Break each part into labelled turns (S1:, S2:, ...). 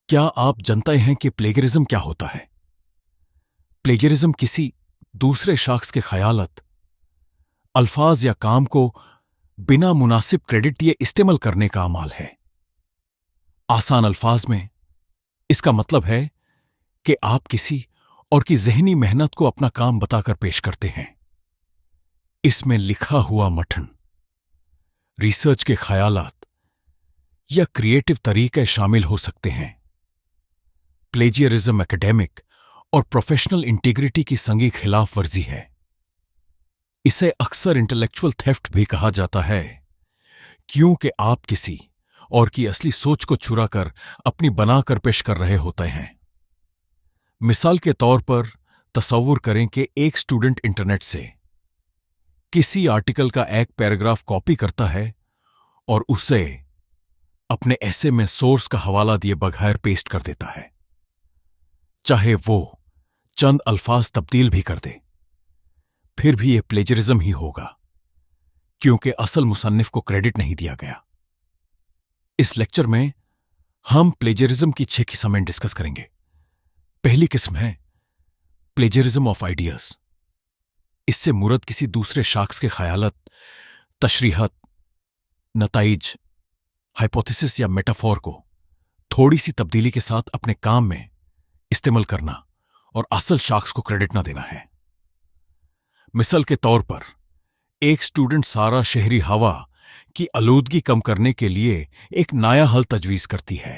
S1: क्या आप जानते हैं कि प्लेगरिज्म क्या होता है? प्लेगरिज्म किसी दूसरे शख्स के ख्यालात, अल्फाज या काम को बिना मुनासिब क्रेडिट दिए इस्तेमाल करने का अमाल है। आसान अल्फाज में इसका मतलब है कि आप किसी और की ज़हनी मेहनत को अपना काम बताकर पेश करते हैं। इसमें लिखा हुआ मठन, रिसर्च के ख्यालात या क्रिएटिव तरीके शामिल हो सकते हैं। प्लेजियरिज्म एकेडमिक और प्रोफेशनल इंटीग्रिटी की संगी खिलाफ वर्जी है। इसे अक्सर इंटेलेक्चुअल थेफ्ट भी कहा जाता है, क्योंकि आप किसी और की असली सोच को चुराकर अपनी बनाकर पेश कर रहे होते हैं। मिसाल के तौर पर तसव्वुर करें कि एक स्टूडेंट इंटरनेट से किसी आर्टिकल का एक पैराग्राफ कॉपी करता है और उसे अपने ऐसे में सोर्स का हवाला दिए बगैर पेस्ट कर देता है, चाहे वो चंद अल्फाज तब्दील भी कर दे। फिर भी यह प्लेजरिज्म ही होगा, क्योंकि असल मुसन्निफ को क्रेडिट नहीं दिया गया। इस लेक्चर में हम प्लेजरिज्म की 6 किस्में डिस्कस करेंगे। पहली किस्म है प्लेजरिज्म ऑफ आइडियाज। इससे मुरद किसी दूसरे शख्स के ख्यालत, तशरीहत, नताइज, हाइपोथेसिस या मेटाफोर को थोड़ी सी तब्दीली के साथ अपने काम में इस्तेमाल करना और असल शख्स को क्रेडिट ना देना है। मिसाल के तौर पर एक स्टूडेंट सारा शहरी हवा की आलूदगी कम करने के लिए एक नया हल तजवीज करती है।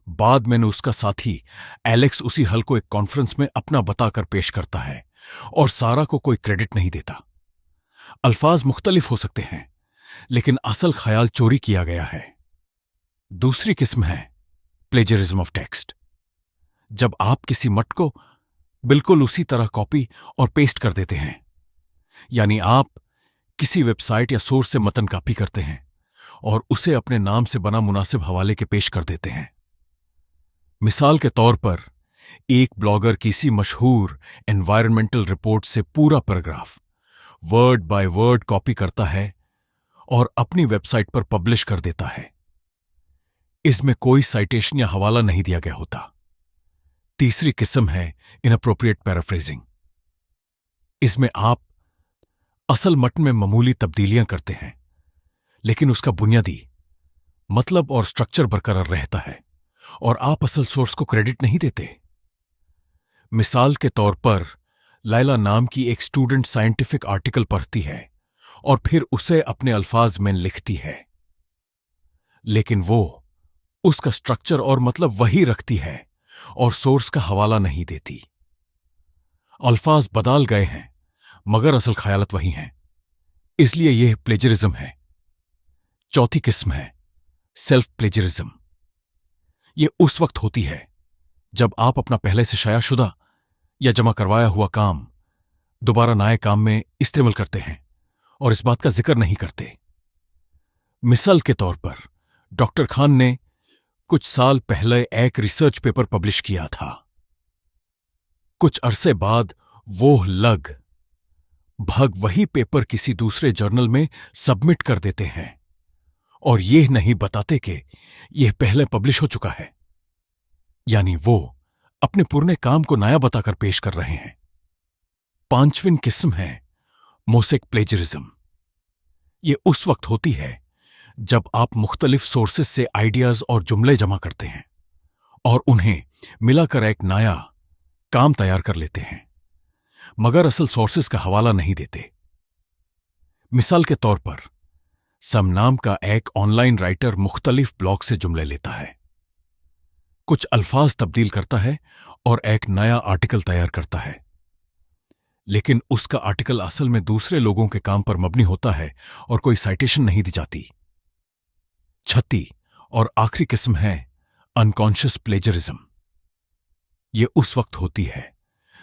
S1: बाद में उसका साथी एलेक्स उसी हल को एक कॉन्फ्रेंस में अपना बताकर पेश करता है और सारा को कोई क्रेडिट नहीं देता। अल्फाज मुख्तलिफ हो सकते हैं, लेकिन असल ख्याल चोरी किया गया है। दूसरी किस्म है प्लेजरिज्म ऑफ टेक्स्ट। जब आप किसी मट को बिल्कुल उसी तरह कॉपी और पेस्ट कर देते हैं, यानी आप किसी वेबसाइट या सोर्स से मतन कॉपी करते हैं और उसे अपने नाम से बना मुनासिब हवाले के पेश कर देते हैं। मिसाल के तौर पर एक ब्लॉगर किसी मशहूर एनवायरमेंटल रिपोर्ट से पूरा paragraph word by word copy करता है और अपनी वेबसाइट पर पब्लिश कर देता है। इसमें कोई साइटेशन या हवाला नहीं दिया गया होता। तीसरी किस्म है इनअप्रोप्रिएट पैराफ्रेजिंग। इसमें आप असल मटन में मामूली तब्दीलियां करते हैं, लेकिन उसका बुनियादी मतलब और स्ट्रक्चर बरकरार रहता है और आप असल सोर्स को क्रेडिट नहीं देते। मिसाल के तौर पर लैला नाम की एक स्टूडेंट साइंटिफिक आर्टिकल पढ़ती है और फिर उसे अपने अल्फाज में लिखती है, लेकिन वो उसका स्ट्रक्चर और मतलब वही रखती है और सोर्स का हवाला नहीं देती। अल्फाज बदल गए हैं, मगर असल ख्यालत वही हैं, इसलिए यह प्लेजरिज्म है। चौथी किस्म है सेल्फ प्लेजरिज्म। यह उस वक्त होती है जब आप अपना पहले से शायाशुदा या जमा करवाया हुआ काम दोबारा नए काम में इस्तेमाल करते हैं और इस बात का जिक्र नहीं करते। मिसाल के तौर पर डॉक्टर खान ने कुछ साल पहले एक रिसर्च पेपर पब्लिश किया था। कुछ अरसे बाद वो लगभग वही पेपर किसी दूसरे जर्नल में सबमिट कर देते हैं और यह नहीं बताते कि यह पहले पब्लिश हो चुका है, यानी वो अपने पुराने काम को नया बताकर पेश कर रहे हैं। पांचवीं किस्म है मोसेक प्लेजरिज्म। यह उस वक्त होती है जब आप मुख्तलिफ सोर्सेस से आइडियाज और जुमले जमा करते हैं और उन्हें मिलाकर एक नया काम तैयार कर लेते हैं, मगर असल सोर्सेस का हवाला नहीं देते। मिसाल के तौर पर सम नाम का एक ऑनलाइन राइटर मुख्तलिफ ब्लॉग से जुमले लेता है, कुछ अल्फाज तब्दील करता है और एक नया आर्टिकल तैयार करता है, लेकिन उसका आर्टिकल असल में दूसरे लोगों के काम पर मबनी होता है और कोई साइटेशन नहीं दी जाती। छठी और आखिरी किस्म है अनकॉन्शियस प्लेजरिज्म। यह उस वक्त होती है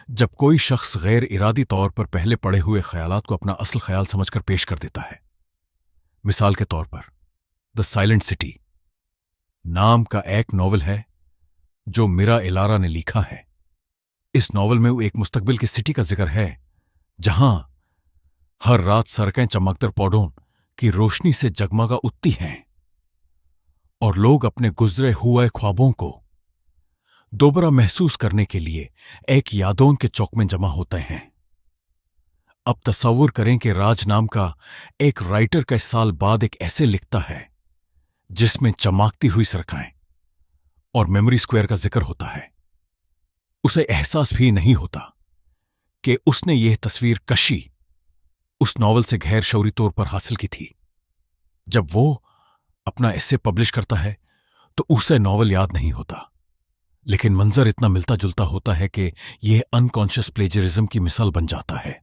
S1: जब कोई शख्स गैर इरादी तौर पर पहले पढ़े हुए ख्यालात को अपना असल ख्याल समझकर पेश कर देता है। मिसाल के तौर पर द साइलेंट सिटी नाम का एक नॉवल है जो मीरा इलारा ने लिखा है। इस नॉवल में वो एक मुस्तकबिल की सिटी का जिक्र है जहां हर रात सड़कें चमकदार पौधों की रोशनी से जगमगा उठती हैं और लोग अपने गुजरे हुए ख्वाबों को दोबारा महसूस करने के लिए एक यादों के चौक में जमा होते हैं। अब तस्वुर करें कि राज नाम का एक राइटर कई साल बाद एक ऐसे लिखता है जिसमें चमकती हुई सड़कें और मेमोरी स्क्वायर का जिक्र होता है। उसे एहसास भी नहीं होता कि उसने यह तस्वीर कशी उस नॉवल से गैर शौरी तौर पर हासिल की थी। जब वो अपना एसे पब्लिश करता है तो उसे नॉवल याद नहीं होता, लेकिन मंजर इतना मिलता जुलता होता है कि यह अनकॉन्शियस प्लेजरिज्म की मिसाल बन जाता है।